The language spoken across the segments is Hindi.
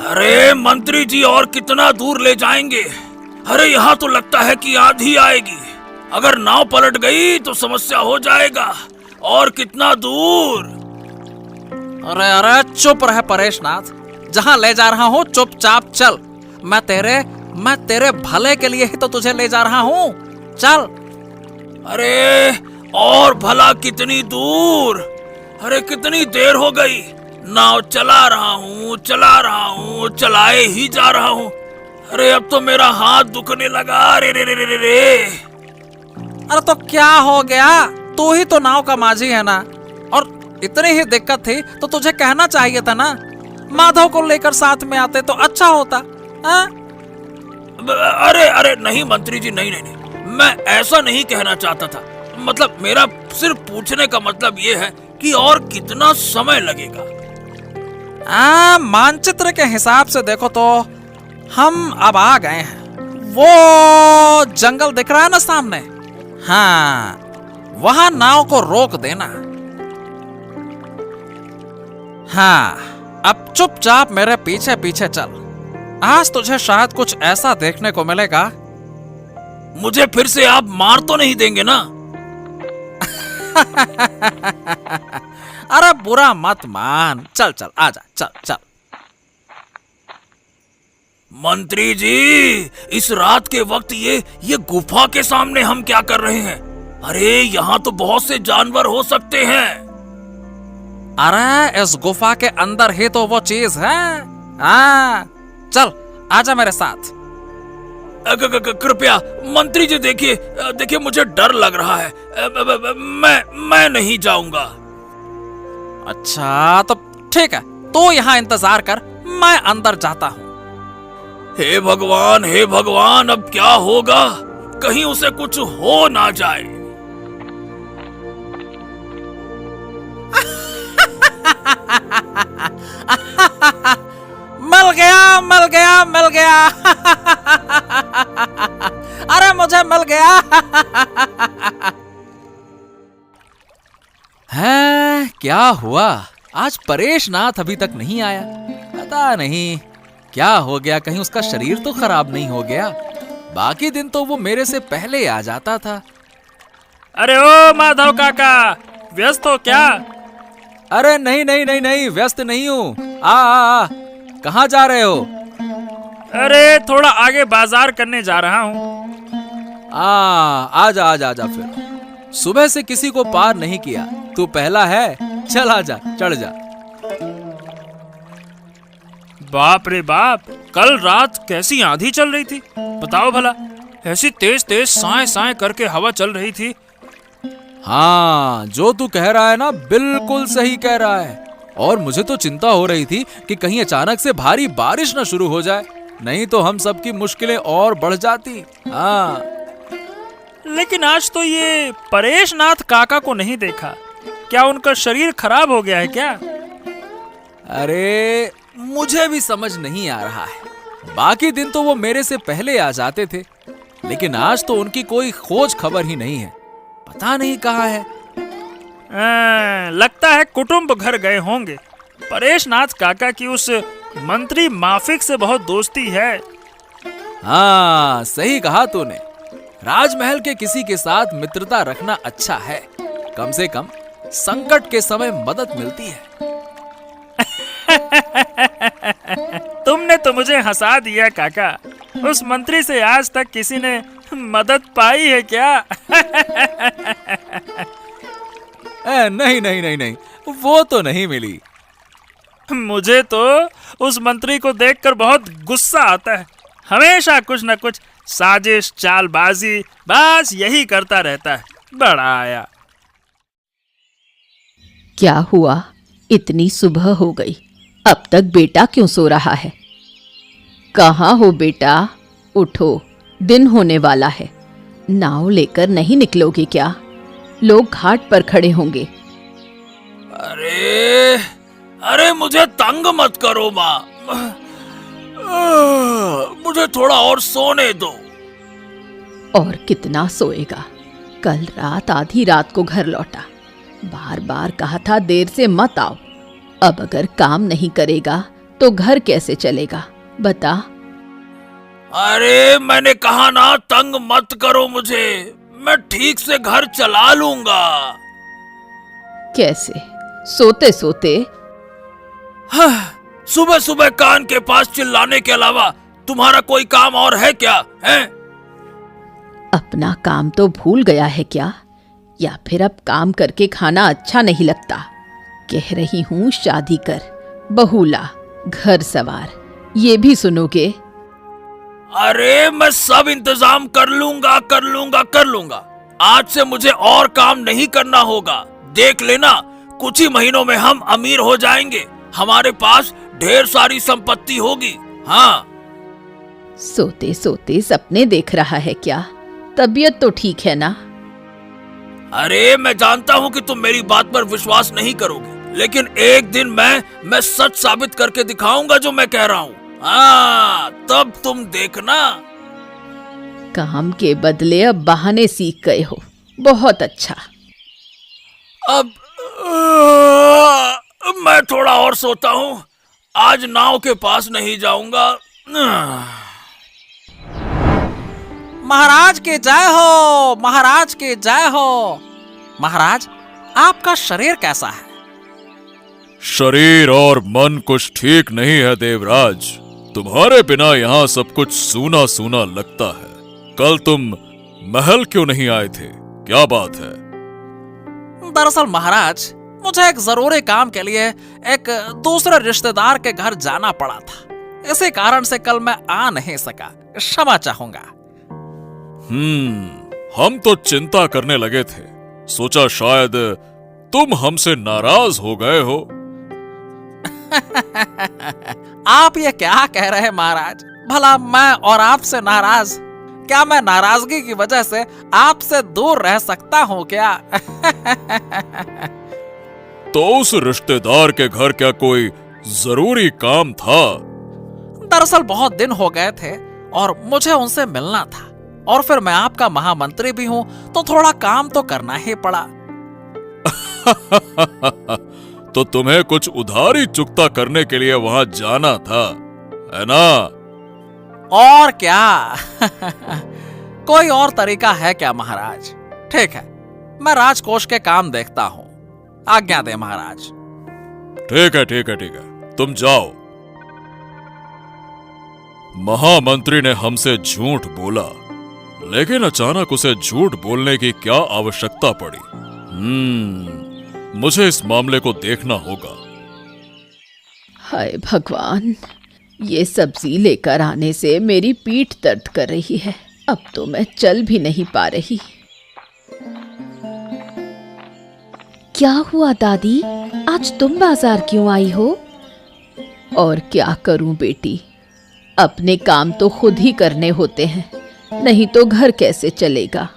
अरे मंत्री जी, और कितना दूर ले जाएंगे? अरे यहाँ तो लगता है कि आंधी आएगी। अगर नाव पलट गई तो समस्या हो जाएगा। और कितना दूर? अरे अरे चुप रहे परेशनाथ, जहाँ ले जा रहा हूँ चुपचाप चल। मैं तेरे भले के लिए ही तो तुझे ले जा रहा हूँ, चल। अरे और भला कितनी दूर? अरे कितनी देर हो गई? नाव चला रहा हूँ, चलाए ही जा रहा हूँ। अरे अब तो मेरा हाथ दुखने लगा। रे रे रे रे रे। अरे तो क्या हो गया? तू ही तो नाव का माझी है ना, और इतनी ही दिक्कत थी तो तुझे कहना चाहिए था ना। माधव को लेकर साथ में आते तो अच्छा होता। अरे अरे नहीं मंत्री जी, नहीं नहीं नहीं, मैं ऐसा नहीं कहना चाहता था। मतलब मेरा सिर्फ पूछने का मतलब ये है कि और कितना समय लगेगा? मानचित्र के हिसाब से देखो तो हम अब आ गए हैं। वो जंगल दिख रहा है ना सामने, हाँ वहां नाव को रोक देना। हाँ अब चुपचाप मेरे पीछे पीछे चल। आज तुझे शायद कुछ ऐसा देखने को मिलेगा। मुझे फिर से आप मार तो नहीं देंगे ना? अरे बुरा मत मान, चल चल आजा, चल चल। मंत्री जी, इस रात के वक्त ये गुफा के सामने हम क्या कर रहे हैं? अरे यहाँ तो बहुत से जानवर हो सकते हैं। अरे इस गुफा के अंदर ही तो वो चीज है। चल आजा मेरे साथ। कृपया मंत्री जी, देखिए मुझे डर लग रहा है। मैं नहीं जाऊंगा। अच्छा तो ठीक है, तू यहाँ इंतजार कर, मैं अंदर जाता हूँ। हे भगवान, अब क्या होगा? कहीं उसे कुछ हो ना जाए। मिल गया। अरे मुझे मिल गया। है क्या हुआ? आज परेशनाथ अभी तक नहीं आया। पता नहीं क्या हो गया, कहीं उसका शरीर तो खराब नहीं हो गया। बाकी दिन तो वो मेरे से पहले आ जाता था। अरे ओ माधव काका, व्यस्त हो क्या? अरे नहीं, व्यस्त नहीं हूँ। आ कहाँ जा रहे हो? अरे थोड़ा आगे बाजार करने जा रहा हूँ। आजा फिर। सुबह से किसी को पार नहीं किया, तू पहला है। चल आजा, चढ़ जा। बाप रे बाप, कल रात कैसी आंधी चल रही थी बताओ भला। ऐसी तेज तेज साए साए करके हवा चल रही थी। हाँ जो तू कह रहा है ना, बिल्कुल सही कह रहा है। और मुझे तो चिंता हो रही थी कि कहीं अचानक से भारी बारिश न शुरू हो जाए, नहीं तो हम सबकी मुश्किलें और बढ़ जाती। हाँ लेकिन आज तो ये परेशनाथ काका को नहीं देखा। क्या उनका शरीर खराब हो गया है क्या? अरे मुझे भी समझ नहीं आ रहा है। बाकी दिन तो वो मेरे से पहले आ जाते थे, लेकिन आज तो उनकी कोई खोज खबर ही नहीं है। पता नहीं कहाँ है। लगता है कुटुंब घर गए होंगे। परेशनाथ काका की उस मंत्री माफिक से बहुत दोस्ती है। हाँ सही कहा तूने। राजमहल के किसी के साथ मित्रता रखना अच्छा है, कम से कम संकट के समय मदद मिलती है। तुमने तो मुझे हंसा दिया काका। उस मंत्री से आज तक किसी ने मदद पाई है क्या? नहीं, वो तो नहीं मिली। मुझे तो उस मंत्री को देखकर बहुत गुस्सा आता है। हमेशा कुछ न कुछ साजिश चालबाजी बस यही करता रहता है। बड़ा आया। क्या हुआ? इतनी सुबह हो गई, अब तक बेटा क्यों सो रहा है? कहाँ हो बेटा? उठो, दिन होने वाला है। नाव लेकर नहीं निकलोगे क्या? लोग घाट पर खड़े होंगे। अरे मुझे तंग मत करो माँ। मुझे थोड़ा और सोने दो। और कितना सोएगा? कल रात आधी रात को घर लौटा। बार बार कहा था देर से मत आओ। अब अगर काम नहीं करेगा तो घर कैसे चलेगा? बता। अरे मैंने कहा ना, तंग मत करो मुझे, मैं ठीक से घर चला लूंगा। कैसे? सोते सोते? सुबह सुबह कान के पास चिल्लाने के अलावा तुम्हारा कोई काम और है क्या? है? अपना काम तो भूल गया है क्या? या फिर अब काम करके खाना अच्छा नहीं लगता? कह रही हूँ शादी कर, बहू ला, घर सवार, ये भी सुनोगे? अरे मैं सब इंतजाम कर लूंगा, कर लूंगा, कर लूंगा। आज से मुझे और काम नहीं करना होगा। देख लेना, कुछ ही महीनों में हम अमीर हो जाएंगे, हमारे पास ढेर सारी संपत्ति होगी। हाँ। सोते सोते सपने देख रहा है क्या? तबीयत तो ठीक है ना? अरे मैं जानता हूँ कि तुम मेरी बात पर विश्वास नहीं करोगे, लेकिन एक दिन मैं सच साबित करके दिखाऊंगा जो मैं कह रहा हूँ। हाँ, तब तुम देखना। काम के बदले अब बहाने सीख गए हो, बहुत अच्छा। अब मैं थोड़ा और सोता हूँ, आज नाव के पास नहीं जाऊंगा। महाराज के जय हो, महाराज के जय हो। महाराज, आपका शरीर कैसा है? शरीर और मन कुछ ठीक नहीं है देवराज। तुम्हारे बिना यहाँ सब कुछ सूना सूना लगता है। कल तुम महल क्यों नहीं आए थे? क्या बात है? दरअसल महाराज, मुझे एक जरूरी काम के लिए एक दूसरे रिश्तेदार के घर जाना पड़ा था। इसी कारण से कल मैं आ नहीं सका, क्षमा चाहूंगा। हम तो चिंता करने लगे थे, सोचा शायद तुम हमसे नाराज हो गए हो। आप ये क्या कह रहे हैं महाराज? भला मैं और आपसे नाराज? क्या मैं नाराजगी की वजह से आपसे दूर रह सकता हूँ क्या? तो उस रिश्तेदार के घर क्या कोई जरूरी काम था? दरअसल बहुत दिन हो गए थे और मुझे उनसे मिलना था, और फिर मैं आपका महामंत्री भी हूँ, तो थोड़ा काम तो करना ही पड़ा। तो तुम्हें कुछ उधारी चुकता करने के लिए वहां जाना था, है ना? और क्या? कोई और तरीका है क्या महाराज? ठीक है, मैं राजकोष के काम देखता हूँ। आज्ञा दे महाराज। ठीक है, ठीक है, ठीक है, तुम जाओ। महामंत्री ने हमसे झूठ बोला, लेकिन अचानक उसे झूठ बोलने की क्या आवश्यकता पड़ी? मुझे इस मामले को देखना होगा। हाय भगवान, ये सब्जी लेकर आने से मेरी पीठ दर्द कर रही है। अब तो मैं चल भी नहीं पा रही। क्या हुआ दादी, आज तुम बाजार क्यों आई हो? और क्या करूं बेटी, अपने काम तो खुद ही करने होते हैं, नहीं तो घर कैसे चलेगा।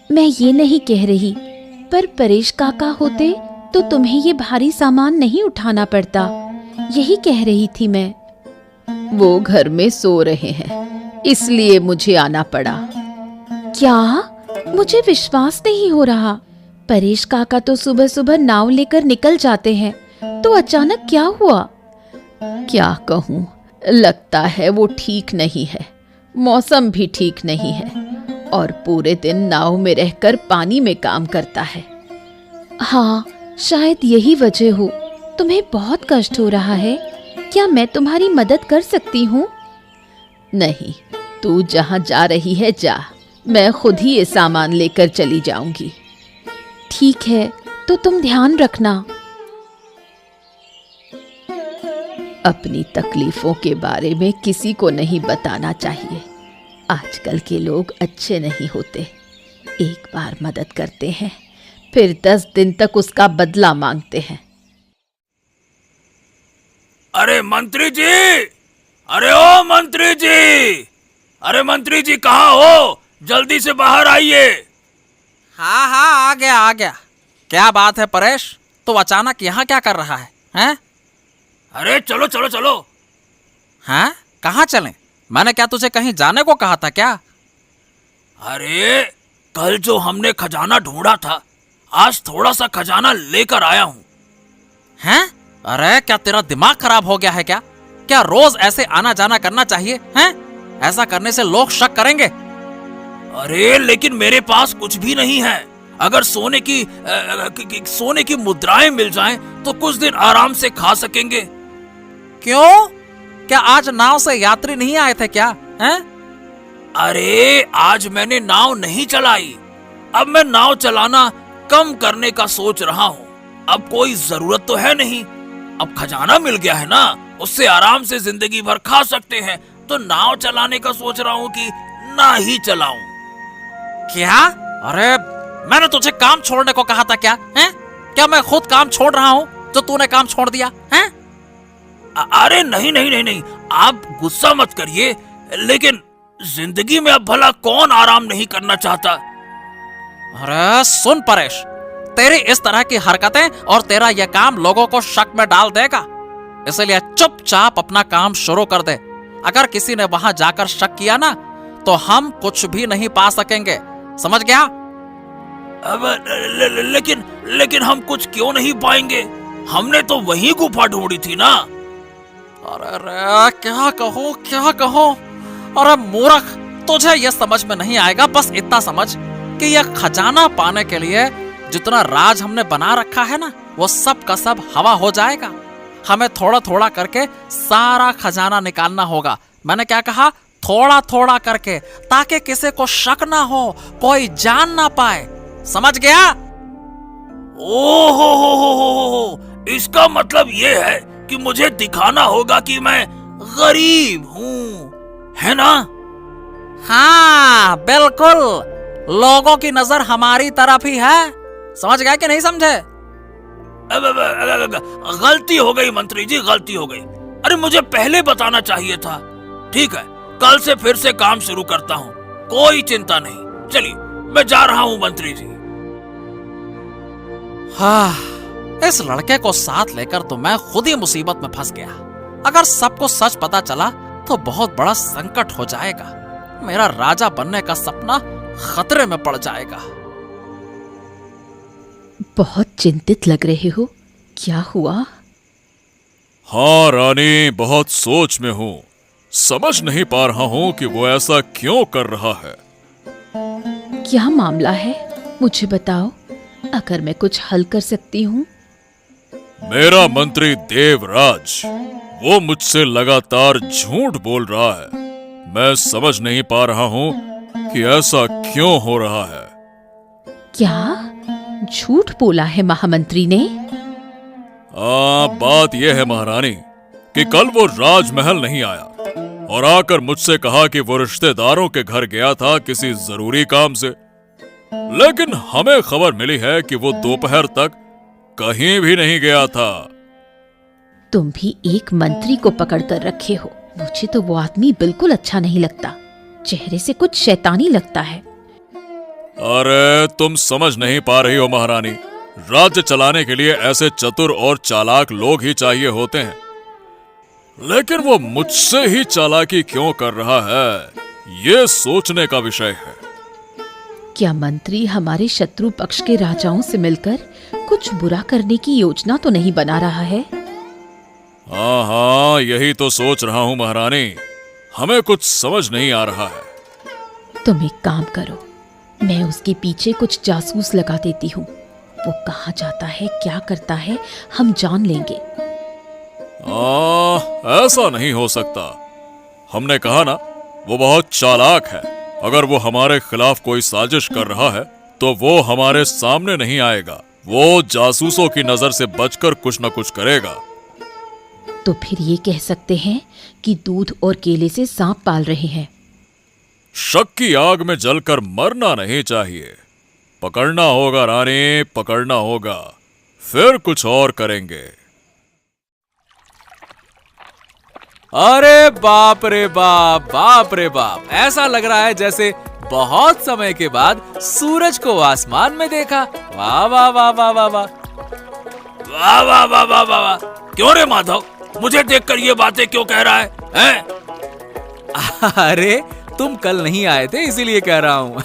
मैं ये नहीं कह रही, पर परेश काका होते तो तुम्हें ये भारी सामान नहीं उठाना पड़ता, यही कह रही थी मैं। वो घर में सो रहे हैं, इसलिए मुझे आना पड़ा। क्या? मुझे विश्वास नहीं हो रहा। परेश काका तो सुबह सुबह नाव लेकर निकल जाते हैं, तो अचानक क्या हुआ? क्या कहूँ, लगता है वो ठीक नहीं है। मौसम भी ठीक नहीं है और पूरे दिन नाव में रहकर पानी में काम करता है। हाँ, शायद यही वजह हो। तुम्हें बहुत कष्ट हो रहा है, क्या मैं तुम्हारी मदद कर सकती हूँ? नहीं, तू जहाँ जा रही है जा, मैं खुद ही ये सामान लेकर चली जाऊंगी। ठीक है, तो तुम ध्यान रखना। अपनी तकलीफों के बारे में किसी को नहीं बताना चाहिए। आजकल के लोग अच्छे नहीं होते। एक बार मदद करते हैं, फिर 10 दिन तक उसका बदला मांगते हैं। अरे मंत्री जी, अरे ओ मंत्री जी, अरे मंत्री जी कहाँ हो? जल्दी से बाहर आइए। हाँ हाँ, आ गया आ गया। क्या बात है परेश, तो अचानक यहाँ क्या कर रहा है? हैं? अरे चलो चलो चलो। हाँ, कहाँ चलें? मैंने क्या तुझे कहीं जाने को कहा था क्या? अरे कल जो हमने खजाना ढूंढा था, आज थोड़ा सा खजाना लेकर आया हूँ। हैं? अरे क्या तेरा दिमाग खराब हो गया है क्या? क्या रोज ऐसे आना जाना करना चाहिए हैं? ऐसा करने से लोग शक करेंगे। अरे लेकिन मेरे पास कुछ भी नहीं है। अगर सोने की मुद्राएं मिल जाएं तो कुछ दिन आराम से खा सकेंगे। क्यों? क्या आज नाव से यात्री नहीं आए थे क्या? हैं? अरे आज मैंने नाव नहीं चलाई। अब मैं नाव चलाना कम करने का सोच रहा हूँ। अब कोई जरूरत तो है नहीं। अब खजाना मिल गया है ना, उससे आराम से जिंदगी भर खा सकते हैं। तो नाव चलाने का सोच रहा हूँ कि ना ही चलाऊं। क्या? अरे मैंने तुझे काम छोड़ने को कहा था क्या? हैं? क्या मैं खुद काम छोड़ रहा हूँ जो तूने काम छोड़ दिया? हैं? अरे नहीं नहीं नहीं नहीं, आप गुस्सा मत करिए। लेकिन जिंदगी में अब भला कौन आराम नहीं करना चाहता? अरे सुन परेश, तेरी इस तरह की हरकतें और तेरा यह काम लोगों को शक में डाल देगा। इसलिए चुपचाप अपना काम शुरू कर दे। अगर किसी ने वहां जाकर शक किया ना तो हम कुछ भी नहीं पा सकेंगे, समझ गया? अब लेकिन हम कुछ क्यों नहीं पाएंगे? हमने तो वही गुफा ढूंढी थी ना। अरे क्या कहूँ? अरे मूर्ख, तुझे यह समझ में नहीं आएगा। बस इतना समझ कि यह खजाना पाने के लिए जितना राज हमने बना रखा है ना, वो सब का सब हवा हो जाएगा। हमें थोड़ा थोड़ा करके सारा खजाना निकालना होगा। मैंने क्या कहा? थोड़ा थोड़ा करके, ताकि किसी को शक ना हो, कोई जान ना पाए, समझ गया? ओहो, इसका मतलब ये है कि मुझे दिखाना होगा कि मैं गरीब हूँ, है ना? हाँ बिल्कुल, लोगों की नजर हमारी तरफ ही है। समझ गया कि नहीं समझे? गलती हो गई मंत्री जी, गलती हो गई। अरे मुझे पहले बताना चाहिए था। ठीक है, कल से फिर से काम शुरू करता हूँ, कोई चिंता नहीं। चलिए मैं जा रहा हूँ मंत्री जी। हाँ, इस लड़के को साथ लेकर तो मैं खुद ही मुसीबत में फंस गया। अगर सबको सच पता चला तो बहुत बड़ा संकट हो जाएगा। मेरा राजा बनने का सपना खतरे में पड़ जाएगा। बहुत चिंतित लग रहे हो, क्या हुआ? हाँ रानी, बहुत सोच में हूँ। समझ नहीं पा रहा हूँ कि वो ऐसा क्यों कर रहा है। क्या मामला है, मुझे बताओ, अगर मैं कुछ हल कर सकती हूँ। मेरा मंत्री देवराज, वो मुझसे लगातार झूठ बोल रहा है। मैं समझ नहीं पा रहा हूँ कि ऐसा क्यों हो रहा है। क्या झूठ बोला है महामंत्री ने? बात यह है महारानी कि कल वो राजमहल नहीं आया और आकर मुझसे कहा कि वो रिश्तेदारों के घर गया था किसी जरूरी काम से। लेकिन हमें खबर मिली है कि वो दोपहर तक कहीं भी नहीं गया था। तुम भी एक मंत्री को पकड़ कर रखे हो। मुझे तो वो आदमी बिल्कुल अच्छा नहीं लगता। चेहरे से कुछ शैतानी लगता है। अरे तुम समझ नहीं पा रही हो महारानी, राज्य चलाने के लिए ऐसे चतुर और चालाक लोग ही चाहिए होते हैं। लेकिन वो मुझसे ही चालाकी क्यों कर रहा है, ये सोचने का विषय है। क्या मंत्री हमारे शत्रु पक्ष के राजाओं से मिलकर कुछ बुरा करने की योजना तो नहीं बना रहा है? हाँ, यही तो सोच रहा हूँ महारानी। हमें कुछ समझ नहीं आ रहा है। तुम एक काम करो, मैं उसके पीछे कुछ जासूस लगा देती हूँ। वो कहाँ जाता है, क्या करता है, हम जान लेंगे। ऐसा नहीं हो सकता। हमने कहा ना, वो बहुत चालाक है। अगर वो हमारे खिलाफ कोई साजिश कर रहा है तो वो हमारे सामने नहीं आएगा। वो जासूसों की नजर से बचकर कुछ न कुछ करेगा। तो फिर ये कह सकते हैं कि दूध और केले से सांप पाल रहे हैं। शक की आग में जलकर मरना नहीं चाहिए। पकड़ना होगा रानी, पकड़ना होगा, फिर कुछ और करेंगे। अरे बाप रे बाप, बाप रे बाप, ऐसा लग रहा है जैसे बहुत समय के बाद सूरज को आसमान में देखा। वाह वाह वाह वाह वाह वाह वाह वाह वाह वाह वाह वाह। क्यों रे माधव, मुझे देखकर ये बातें क्यों कह रहा है, हैं? अरे तुम कल नहीं आए थे इसीलिए कह रहा हूँ।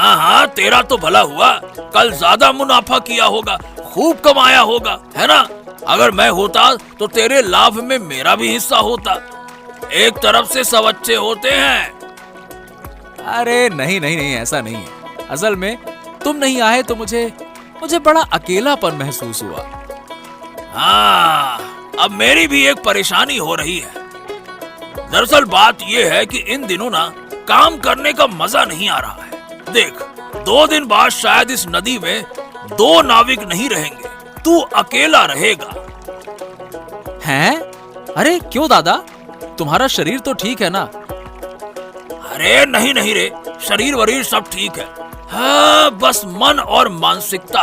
हाँ हाँ, तेरा तो भला हुआ, कल ज्यादा मुनाफा किया होगा, खूब कमाया होगा, है ना। अगर मैं होता तो तेरे लाभ में मेरा भी हिस्सा होता। एक तरफ से सब अच्छे होते हैं। अरे नहीं नहीं नहीं, ऐसा नहीं है। असल में तुम नहीं आए तो मुझे बड़ा अकेलापन महसूस हुआ। हाँ, अब मेरी भी एक परेशानी हो रही है। दरअसल बात यह है कि इन दिनों ना काम करने का मजा नहीं आ रहा है। देख, 2 दिन बाद शायद इस नदी में 2 नाविक नहीं रहेंगे, तू अकेला रहेगा। हैं? अरे क्यों दादा, तुम्हारा शरीर तो ठीक है ना? अरे नहीं नहीं रे, शरीर वरीर सब ठीक है। हाँ, बस मन और मानसिकता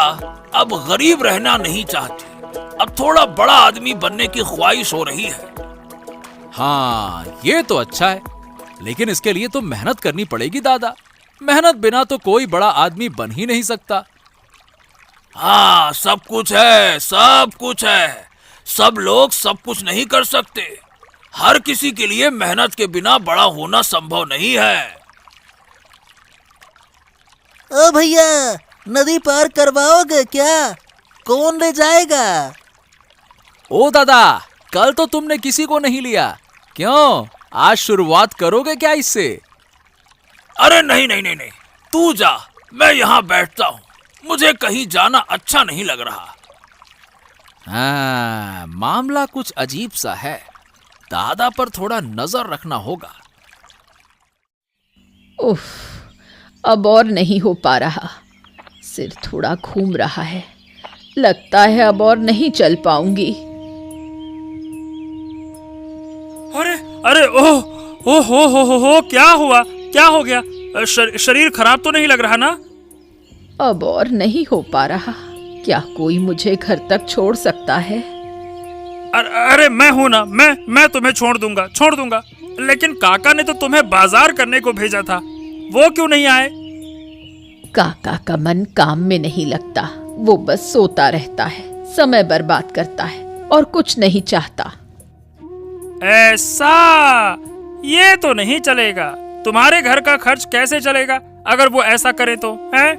अब गरीब रहना नहीं चाहती। अब थोड़ा बड़ा आदमी बनने की ख्वाहिश हो रही है। हाँ, ये तो अच्छा है, लेकिन इसके लिए तो मेहनत करनी पड़ेगी दादा। मेहनत बिना तो कोई बड़ा आदमी बन ही नहीं सकता। हाँ, सब कुछ है, सब कुछ है। सब लोग सब कुछ नहीं कर सकते। हर किसी के लिए मेहनत के बिना बड़ा होना संभव नहीं है। ओ भैया, नदी पार करवाओगे क्या? कौन ले जाएगा? ओ दादा, कल तो तुमने किसी को नहीं लिया, क्यों? आज शुरुआत करोगे क्या इससे? अरे नहीं नहीं नहीं नहीं, तू जा, मैं यहाँ बैठता हूँ। मुझे कहीं जाना अच्छा नहीं लग रहा। हाँ, मामला कुछ अजीब सा है। दादा पर थोड़ा नजर रखना होगा। उफ, अब और नहीं हो पा रहा। सिर थोड़ा घूम रहा है। लगता है अब और नहीं चल पाऊंगी। अरे अरे, ओह हो, क्या हुआ? क्या हो गया? शरीर खराब तो नहीं लग रहा ना? अब और नहीं हो पा रहा। क्या कोई मुझे घर तक छोड़ सकता है? अरे मैं हूं ना, मैं तुम्हें छोड़ दूंगा। लेकिन काका ने तो तुम्हें बाजार करने को भेजा था, वो क्यों नहीं आए? काका का मन काम में नहीं लगता। वो बस सोता रहता है, समय बर्बाद करता है और कुछ नहीं चाहता। ऐसा? ये तो नहीं चलेगा। तुम्हारे घर का खर्च कैसे चलेगा अगर वो ऐसा करे तो, है?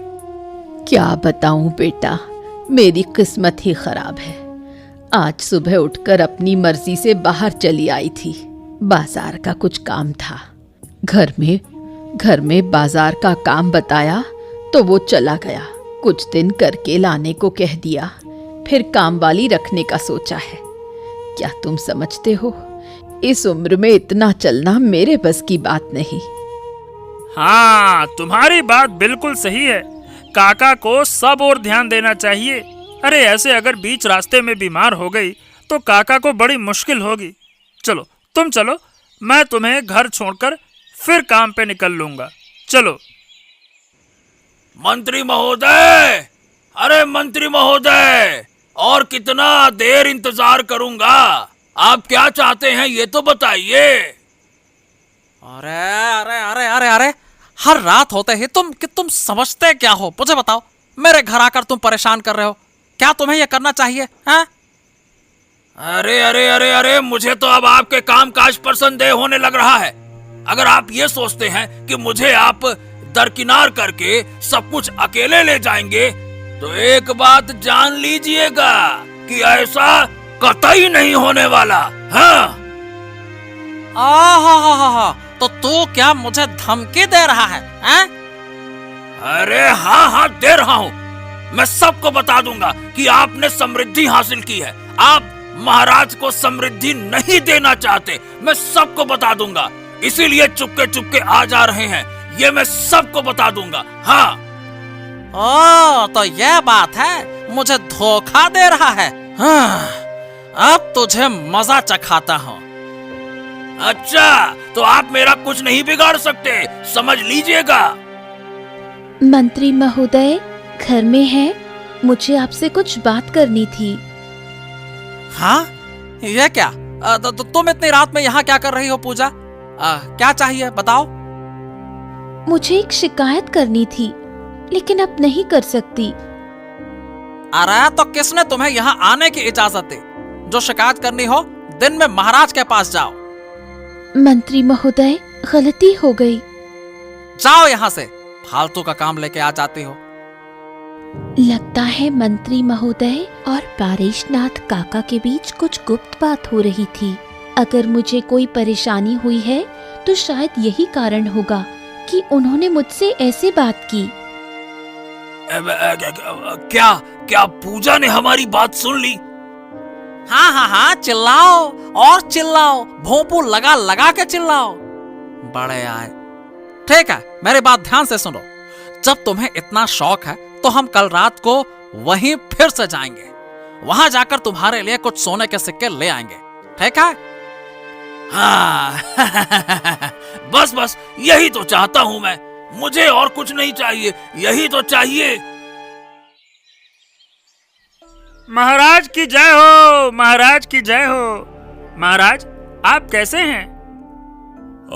क्या बताऊं बेटा, मेरी किस्मत ही खराब है। आज सुबह उठकर अपनी मर्जी से बाहर चली आई थी। बाजार का कुछ काम था। घर में बाजार का काम बताया तो वो चला गया। कुछ दिन करके लाने को कह दिया, फिर काम वाली रखने का सोचा है। क्या तुम समझते हो, इस उम्र में इतना चलना मेरे बस की बात नहीं। हाँ, तुम्हारी बात बिल्कुल सही है। काका को सब और ध्यान देना चाहिए। अरे ऐसे अगर बीच रास्ते में बीमार हो गई तो काका को बड़ी मुश्किल होगी। चलो, तुम चलो, मैं तुम्हें घर छोड़कर फिर काम पे निकल लूंगा। चलो। मंत्री महोदय, अरे मंत्री महोदय, और कितना देर इंतजार करूंगा? आप क्या चाहते हैं ये तो बताइए। अरे अरे अरे अरे अरे, हर रात होते ही तुम समझते क्या हो? मुझे बताओ, मेरे घर आकर तुम परेशान कर रहे हो। क्या तुम्हें यह करना चाहिए? हैं? अरे अरे अरे अरे, मुझे तो अब आपके कामकाज पर संदेह होने लग रहा है। अगर आप ये सोचते हैं कि मुझे आप दरकिनार करके सब कुछ अकेले ले जाएंगे, तो एक बात जान लीजिएगा कि ऐसा कतई नहीं होने वाला। हाँ? आहा, तो तू क्या मुझे धमकी दे रहा है? हैं? अरे हाँ हाँ, दे रहा हूँ। मैं सबको बता दूंगा कि आपने समृद्धि हासिल की है। आप महाराज को समृद्धि नहीं देना चाहते, मैं सबको बता दूंगा। इसीलिए चुपके चुपके आ जा रहे हैं, ये मैं सबको बता दूंगा। हाँ। ओ, तो यह बात है, मुझे धोखा दे रहा है। हाँ, अब तुझे मजा चखाता हूँ। अच्छा, तो आप मेरा कुछ नहीं बिगाड़ सकते, समझ लीजिएगा। मंत्री महोदय घर में है, मुझे आपसे कुछ बात करनी थी। हाँ, ये क्या? तुम इतनी रात में यहाँ क्या कर रही हो पूजा? क्या चाहिए बताओ। मुझे एक शिकायत करनी थी, लेकिन अब नहीं कर सकती। अरे तो किसने तुम्हें यहाँ आने की इजाजत दी? जो शिकायत करनी हो दिन में महाराज के पास जाओ। मंत्री महोदय, गलती हो गई। जाओ यहाँ से, फालतू का काम लेके आ जाती हो। लगता है मंत्री महोदय और पारेशनाथ काका के बीच कुछ गुप्त बात हो रही थी। अगर मुझे कोई परेशानी हुई है तो शायद यही कारण होगा कि उन्होंने मुझसे ऐसे बात की। क्या क्या पूजा ने हमारी बात सुन ली? हाँ हाँ हाँ, चिल्लाओ और चिल्लाओ, भोंपू लगा लगा के चिल्लाओ। बड़े आए। ठीक है, मेरी बात ध्यान से सुनो। जब तुम्हें इतना शौक है तो हम कल रात को वहीं फिर से जाएंगे। वहां जाकर तुम्हारे लिए कुछ सोने के सिक्के ले आएंगे, ठीक है? हाँ बस बस यही तो चाहता हूं मैं। मुझे और कुछ नहीं चाहिए, यही तो चाहिए। महाराज की जय हो, महाराज की जय हो। महाराज, आप कैसे हैं?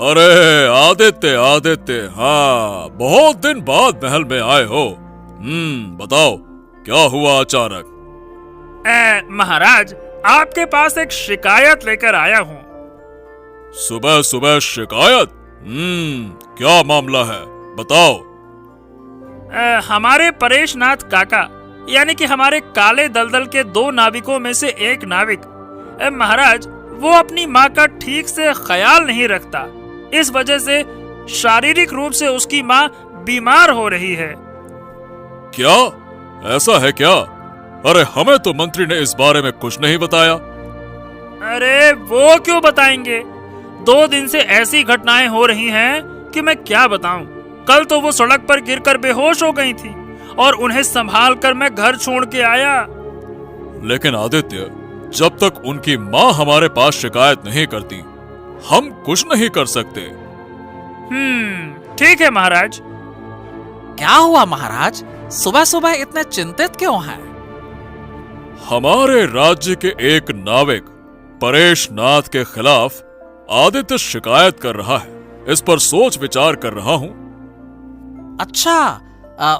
अरे आदित्य आदित्य, हाँ बहुत दिन बाद महल में आए हो। बताओ क्या हुआ अचानक? महाराज, आपके पास एक शिकायत लेकर आया हूँ। सुबह सुबह शिकायत? क्या मामला है, बताओ। हमारे परेशनाथ काका यानी कि हमारे काले दलदल के 2 नाविकों में से एक नाविक, महाराज, वो अपनी माँ का ठीक से ख्याल नहीं रखता। इस वजह से शारीरिक रूप से उसकी माँ बीमार हो रही है। क्या ऐसा है क्या? अरे हमें तो मंत्री ने इस बारे में कुछ नहीं बताया। अरे वो क्यों बताएंगे? 2 दिन से ऐसी घटनाएं हो रही हैं कि मैं क्या बताऊं। कल तो वो सड़क पर गिरकर बेहोश हो गई थी और उन्हें संभाल कर मैं घर छोड़ के आया। लेकिन आदित्य, जब तक उनकी माँ हमारे पास शिकायत नहीं करती, हम कुछ नहीं कर सकते। ठीक है महाराज। क्या हुआ महाराज, सुबह सुबह इतने चिंतित क्यों हैं? हमारे राज्य के एक नाविक परेशनाथ के खिलाफ आदित्य शिकायत कर रहा है। इस पर सोच विचार कर रहा हूँ। अच्छा,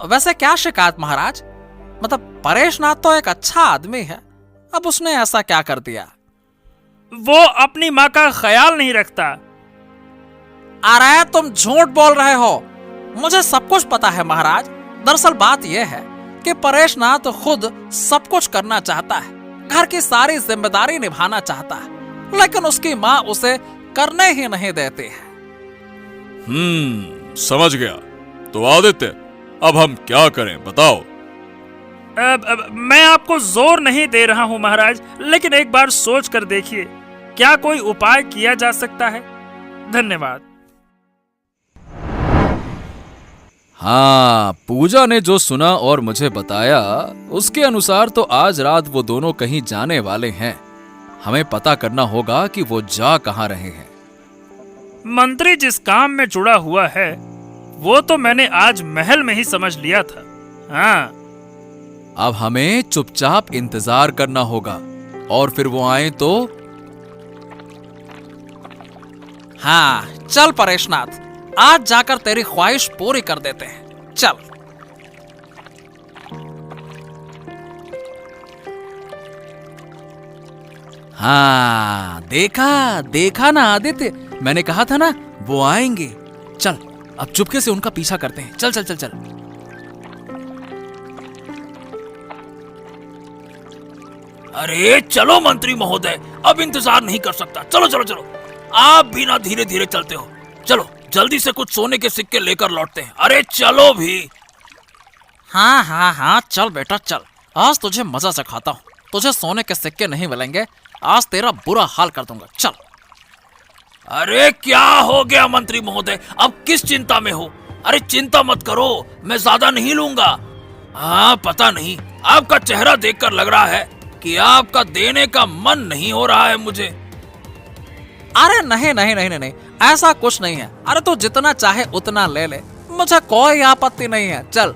वैसे क्या शिकायत महाराज? मतलब परेशनाथ तो एक अच्छा आदमी है, अब उसने ऐसा क्या कर दिया? वो अपनी माँ का ख्याल नहीं रखता। अरे तुम झूठ बोल रहे हो, मुझे सब कुछ पता है महाराज। दरअसल बात यह है कि परेशनाथ खुद सब कुछ करना चाहता है, घर की सारी जिम्मेदारी निभाना चाहता है, लेकिन उसकी माँ उसे करने ही नहीं देती है। समझ गया। तो आदित्य, अब हम क्या करें, बताओ। मैं आपको जोर नहीं दे रहा हूँ महाराज, लेकिन एक बार सोच कर देखिए, क्या कोई उपाय किया जा सकता है? धन्यवाद। हाँ, पूजा ने जो सुना और मुझे बताया, उसके अनुसार तो आज रात वो दोनों कहीं जाने वाले हैं। हमें पता करना होगा कि वो जा कहाँ रहे हैं। मंत्री जिस काम में जुड़ा हुआ है वो तो मैंने आज महल में ही समझ लिया था। हाँ, अब हमें चुपचाप इंतजार करना होगा और फिर वो आए तो। हाँ चल परेशनाथ, आज जाकर तेरी ख्वाहिश पूरी कर देते हैं। चल। हाँ, देखा देखा ना आदित्य, मैंने कहा था ना वो आएंगे। चल अब चुपके से उनका पीछा करते हैं। चल चल चल चल। अरे चलो मंत्री महोदय, अब इंतजार नहीं कर सकता। चलो चलो चलो, आप भी ना धीरे धीरे चलते हो। चलो जल्दी से कुछ सोने के सिक्के लेकर लौटते हैं। अरे चलो भी। हाँ हाँ हाँ, चल बेटा चल, आज तुझे मजा से खाता हूँ। तुझे सोने के सिक्के नहीं मिलेंगे, आज तेरा बुरा हाल कर दूंगा। चल। अरे क्या हो गया मंत्री महोदय, अब किस चिंता में हो? अरे चिंता मत करो, मैं ज्यादा नहीं लूंगा। हाँ, पता नहीं, आपका चेहरा देखकर लग रहा है कि आपका देने का मन नहीं हो रहा है मुझे। अरे नहीं नहीं नहीं नहीं, ऐसा कुछ नहीं है। अरे तू जितना चाहे उतना ले ले, मुझे कोई आपत्ति नहीं है। चल।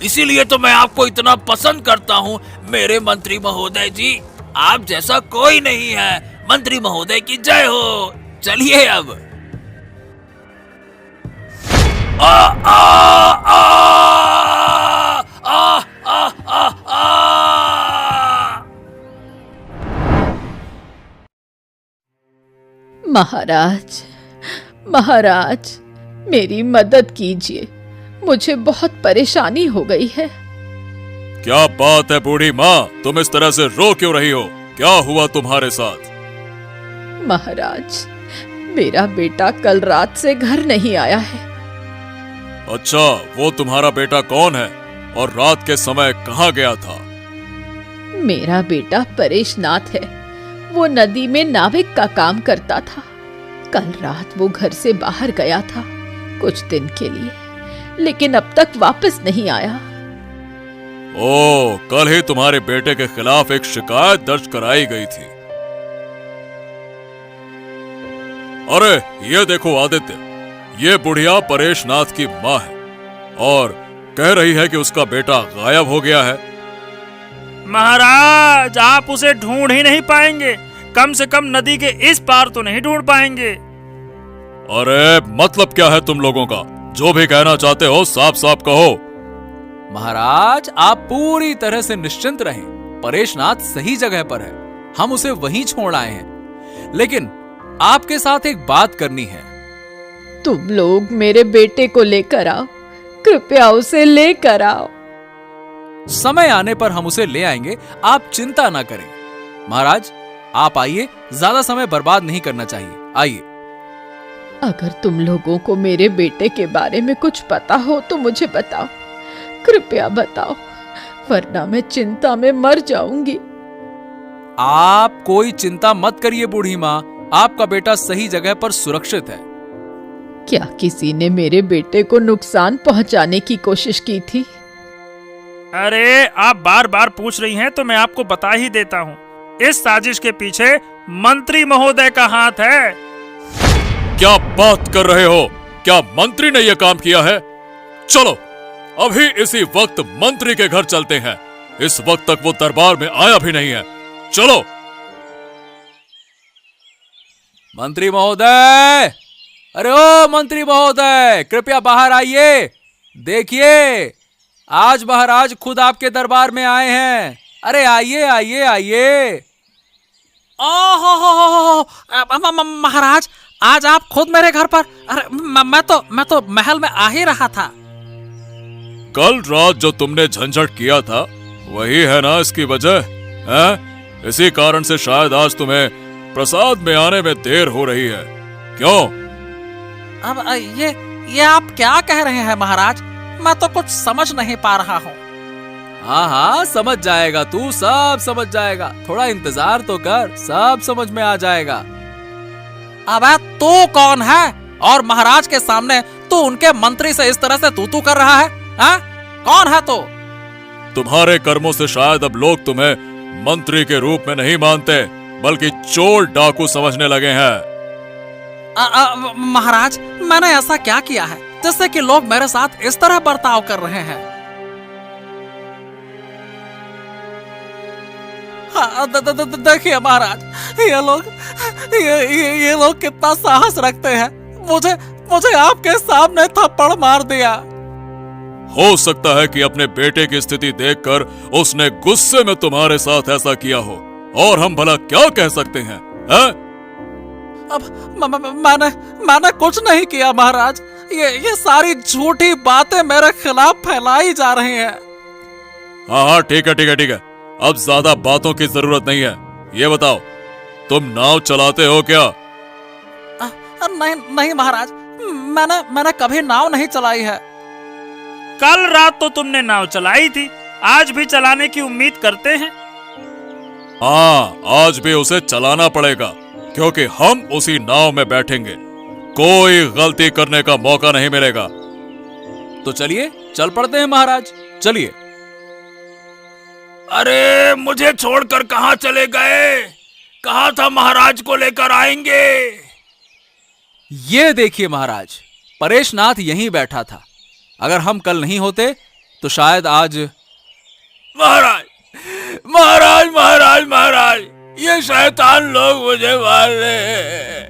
इसीलिए तो मैं आपको इतना पसंद करता हूँ मेरे मंत्री महोदय जी। आप जैसा कोई नहीं है। मंत्री महोदय की जय हो। चलिए अब। आ, आ, आ, आ, आ, आ, आ। महाराज, महाराज, मेरी मदद कीजिए, मुझे बहुत परेशानी हो गई है। क्या बात है बूढ़ी माँ, तुम इस तरह से रो क्यों रही हो? क्या हुआ तुम्हारे साथ? महाराज, मेरा बेटा कल रात से घर नहीं आया है। अच्छा, वो तुम्हारा बेटा कौन है और रात के समय कहाँ गया था? मेरा बेटा परेशनाथ है, वो नदी में नाविक का काम करता था। कल रात वो घर से बाहर गया था कुछ दिन के लिए, लेकिन अब तक वापस नहीं आया। ओह, कल ही तुम्हारे बेटे के खिलाफ एक शिकायत दर्ज कराई गई थी। अरे ये देखो आदित्य, ये बुढ़िया परेशनाथ की माँ है और कह रही है कि उसका बेटा गायब हो गया है। महाराज, आप उसे ढूंढ ही नहीं पाएंगे, कम से कम नदी के इस पार तो नहीं ढूंढ पाएंगे। अरे मतलब क्या है तुम लोगों का? जो भी कहना चाहते हो साफ साफ कहो। महाराज, आप पूरी तरह से निश्चिंत रहें, परेशनाथ सही जगह पर है, हम उसे वहीं छोड़ आए हैं। लेकिन आपके साथ एक बात करनी है। तुम लोग मेरे बेटे को लेकर आओ, कृपया उसे लेकर आओ। समय आने पर हम उसे ले आएंगे, आप चिंता ना करें। महाराज, आप आइए, ज्यादा समय बर्बाद नहीं करना चाहिए, आइए। अगर तुम लोगों को मेरे बेटे के बारे में कुछ पता हो तो मुझे बताओ, कृपया बताओ, वरना मैं चिंता में मर जाऊंगी। आप कोई चिंता मत करिए बूढ़ी माँ, आपका बेटा सही जगह पर सुरक्षित है। क्या किसी ने मेरे बेटे को नुकसान पहुंचाने की कोशिश की थी? अरे, आप बार बार पूछ रही हैं तो मैं आपको बता ही देता हूँ। इस साजिश के पीछे मंत्री महोदय का हाथ है। क्या बात कर रहे हो? क्या मंत्री ने यह काम किया है? चलो अभी इसी वक्त मंत्री के घर चलते हैं। इस वक्त तक वो दरबार में आया भी नहीं है। चलो। मंत्री महोदय, अरे ओ मंत्री महोदय, कृपया बाहर आइए। देखिए, आज महाराज खुद आपके दरबार में आए हैं। अरे आइए आइए आइए। महाराज, आज आप खुद मेरे घर पर? अरे मैं तो महल में आ ही रहा था। कल रात जो तुमने झंझट किया था वही है ना इसकी वजह है? इसी कारण से शायद आज तुम्हें प्रसाद में आने में देर हो रही है। क्यों? अब ये आप क्या कह रहे हैं महाराज? मैं तो कुछ समझ नहीं पा रहा हूँ। हाँ हाँ, समझ जाएगा तू, सब समझ जाएगा। थोड़ा इंतजार तो कर, सब समझ में आ जाएगा। अबे तू कौन है और महाराज के सामने तू उनके मंत्री से इस तरह से तू कर रहा है? हाँ? कौन है तू? तुम्हारे कर्मों से शायद अब लोग तुम्हें मंत्री के रूप में नहीं मानते, बल्कि चोर डाकू समझने लगे हैं। महाराज, मैंने ऐसा क्या किया है जिससे कि लोग मेरे साथ इस तरह बर्ताव कर रहे हैं? हाँ, देखिए महाराज, ये लोग कितना साहस रखते हैं। मुझे आपके सामने थप्पड़ मार दिया। हो सकता है कि अपने बेटे की स्थिति देखकर उसने गुस्से में तुम्हारे साथ ऐसा किया हो, और हम भला क्या कह सकते हैं? अब मैंने कुछ नहीं किया महाराज। ये सारी झूठी बातें मेरे खिलाफ फैलाई जा रही हैं। हाँ, ठीक है। अब ज्यादा बातों की जरूरत नहीं है। ये बताओ, तुम नाव चलाते हो क्या? नहीं महाराज, मैंने कभी नाव नहीं चलाई है। कल रात तो तुमने नाव चलाई थी, आज भी चलाने की उम्मीद करते हैं। हाँ, आज भी उसे चलाना पड़ेगा, क्योंकि हम उसी नाव में बैठेंगे। कोई गलती करने का मौका नहीं मिलेगा। तो चलिए, चल पड़ते हैं महाराज, चलिए। अरे मुझे छोड़कर कहाँ चले गए? कहा था महाराज को लेकर आएंगे। ये देखिए महाराज, परेशनाथ यहीं बैठा था। अगर हम कल नहीं होते तो शायद आज। महाराज, ये शैतान लोग मुझे मार रहे।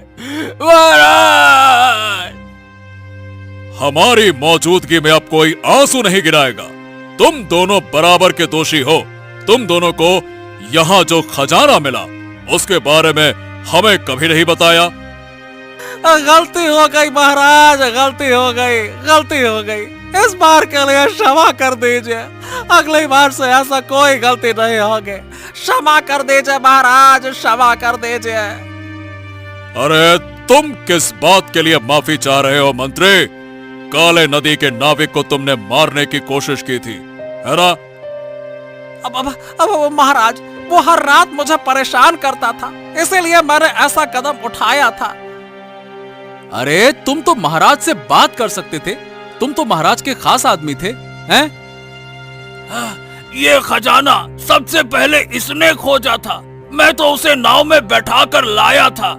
महाराज, हमारी मौजूदगी में अब कोई आंसू नहीं गिराएगा। तुम दोनों बराबर के दोषी हो। तुम दोनों को यहाँ जो खजाना मिला उसके बारे में हमें कभी नहीं बताया। गलती हो गई महाराज, गलती हो गई, गलती हो गई। इस बार के लिए क्षमा कर दीजिए, अगली बार से ऐसा कोई गलती नहीं होगी। क्षमा कर दीजिए महाराज, क्षमा कर दीजिए। अरे तुम किस बात के लिए माफी चाह रहे हो मंत्री? काले नदी के नाविक को तुमने मारने की कोशिश की थी, है ना? अब महाराज, वो हर रात मुझे परेशान करता था, इसीलिए मैंने ऐसा कदम उठाया था। अरे तुम तो महाराज से बात कर सकते थे, तुम तो महाराज के खास आदमी थे, हैं? ये खजाना सबसे पहले इसने खोजा था, मैं तो उसे नाव में बैठाकर लाया था।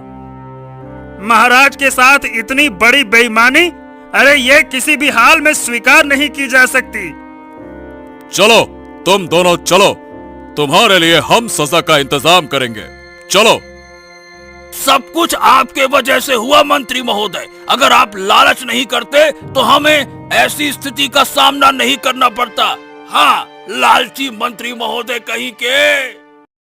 महाराज के साथ इतनी बड़ी बेईमानी, अरे ये किसी भी हाल में स्वीकार नहीं की जा सकती। चलो तुम दोनों चलो, तुम्हारे लिए हम सजा का इंतजाम करेंगे। चलो। सब कुछ आपके वजह से हुआ मंत्री महोदय। अगर आप लालच नहीं करते तो हमें ऐसी स्थिति का सामना नहीं करना पड़ता। हाँ, लालची मंत्री महोदय कहीं के।